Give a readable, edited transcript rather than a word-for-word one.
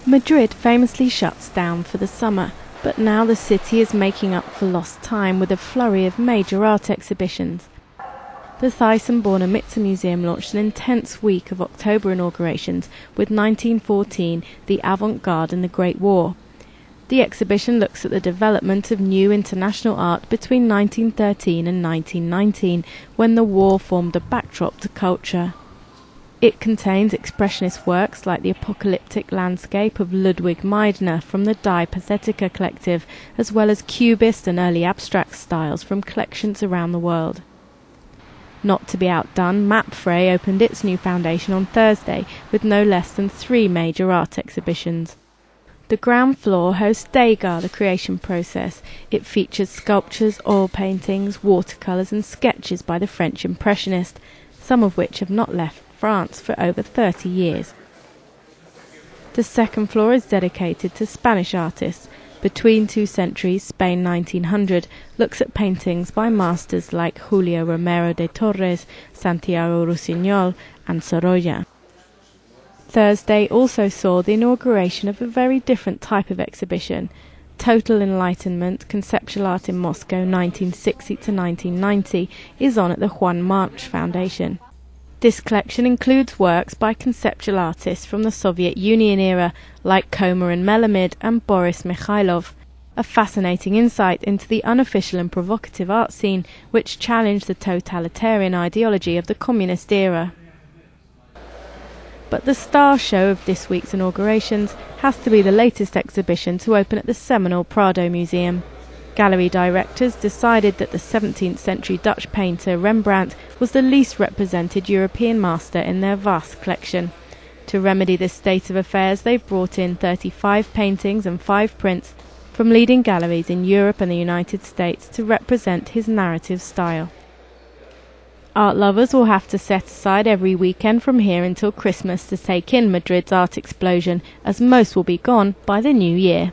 Madrid famously shuts down for the summer, but now the city is making up for lost time with a flurry of major art exhibitions. The Thyssen-Bornemisza Museum launched an intense week of October inaugurations with 1914, the Avant-Garde and the Great War. The exhibition looks at the development of new international art between 1913 and 1919, when the war formed a backdrop to culture. It contains expressionist works like the apocalyptic landscape of Ludwig Meidner from the Die Pathetica collective, as well as cubist and early abstract styles from collections around the world. Not to be outdone, MAPFRE opened its new foundation on Thursday with no less than 3 major art exhibitions. The ground floor hosts Degas, the creation process. It features sculptures, oil paintings, watercolours and sketches by the French Impressionists, some of which have not left France for over 30 years. The second floor is dedicated to Spanish artists. Between 2 centuries, Spain 1900 looks at paintings by masters like Julio Romero de Torres, Santiago Rusiñol and Sorolla. Thursday also saw the inauguration of a very different type of exhibition. Total Enlightenment, Conceptual Art in Moscow 1960 to 1990 is on at the Juan March Foundation. This collection includes works by conceptual artists from the Soviet Union era, like Koma and Melamid and Boris Mikhailov, a fascinating insight into the unofficial and provocative art scene which challenged the totalitarian ideology of the communist era. But the star show of this week's inaugurations has to be the latest exhibition to open at the seminal Prado Museum. Gallery directors decided that the 17th century Dutch painter Rembrandt was the least represented European master in their vast collection. To remedy this state of affairs, they've brought in 35 paintings and 5 prints from leading galleries in Europe and the United States to represent his narrative style. Art lovers will have to set aside every weekend from here until Christmas to take in Madrid's art explosion, as most will be gone by the new year.